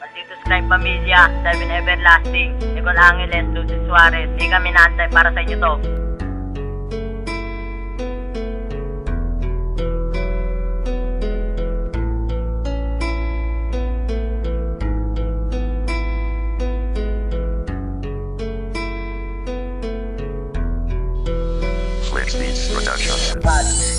Malditos Crime Pamilya, Seven Everlasting, Nicole Angeles, Lucy Suarez. Di kami naantay para sa inyo to.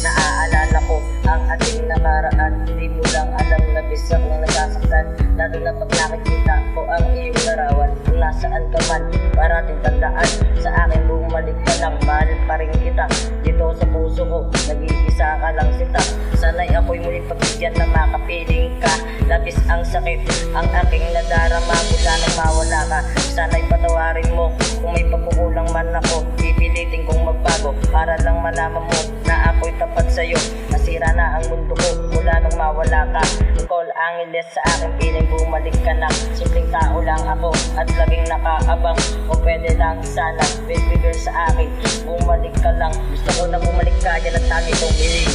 Naaalala ko ang ating nakaraan. Di mo lang alam na bisa kong nasasaktan, lalo na pag nakikita ko ang iyong larawan. Kung nasaan ka man, parating tandaan, sa akin bumalik ka lang, mahal pa rin kita. Dito sa puso ko, nag-iisa ka lang sita. Sana'y ako'y muling pagbigyan na makapiling ka. Labis ang sakit, ang aking nadarama mula nang mawala ka. Sana'y patawarin mo kung may pagkukulang man ako. Pipilitin kong magbago para lang malaman mo na ako'y tapat sa'yo. Nasira na ang mundo ko mula nung mawala ka. Nicole Angeles, sa aking piling bumalik ka na. Simpleng tao lang ako at laging nakaabang. O pwede lang sana, baby girl sa akin, bumalik ka lang. Gusto ko na bumalik ka, yan ang tangi kong hiling.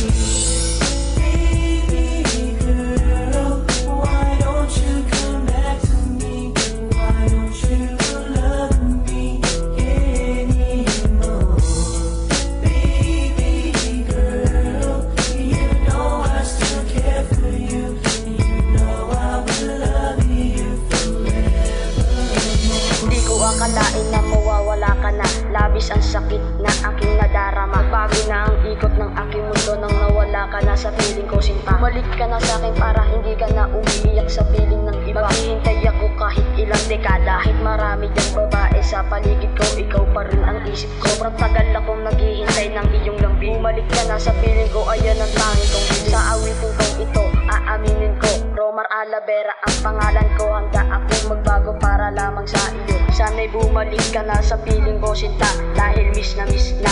Akalain na mawawala ka na, labis ang sakit na aking nadarama. Bago na ang ikot ng aking mundo nang nawala ka na sa piling ko sinta. Balik ka na sa akin para hindi ka na umiiyak sa piling ng iba. Maghihintay ako kahit ilang dekada, kahit marami diyang babae sa paligid ko, ikaw pa rin ang isip ko. Sobrang tagal akong naghihintay ng iyong lambing. Bumalik ka na sa piling ko, ayan ang tanging kong hiling. Sa awitin kong ito, aaminin ko, Romar Alavera ang pangalan ko. Handa akong magbago para lamang sa iyo. Sana'y bumalik ka na sa piling ko sinta, dahil miss na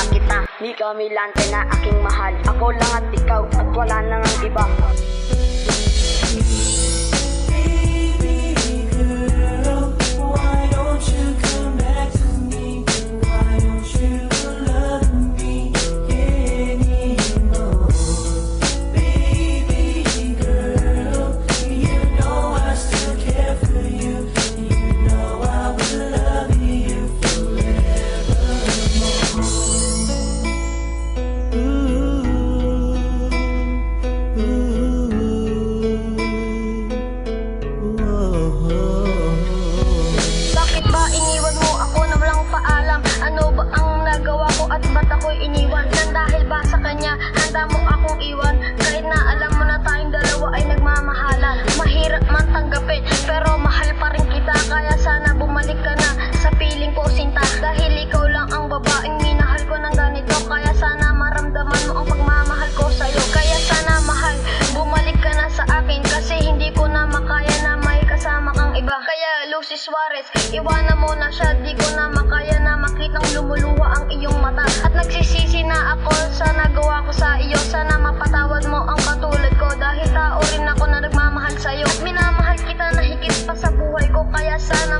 kita. Ni Camilante na aking mahal, ako lang at ikaw at wala nang ang iba. Handa mo akong iwan, kahit na alam mo na tayong dalawa ay nagmamahalan. Mahirap man tanggapin, pero mahal pa rin kita. Kaya sana bumalik ka na sa piling ko sinta, dahil ikaw lang ang babaeng minahal ko ng ganito. Kaya sana maramdaman mo ang pagmamahal ko sa'yo. Kaya sana mahal, bumalik ka na sa akin, kasi hindi ko na makaya na may kasama kang iba. Kaya Lucy Suarez, iwanan mo na siya. Di ko na makaya na makitang lumuluha ang iyong mata. At nagsisisi na ako sa nagawa ko sa iyo. Sana mapatawad mo ang katulad ko, dahil tao rin ako na nagmamahal sa'yo. At minamahal kita na higit pa sa buhay ko. Kaya sana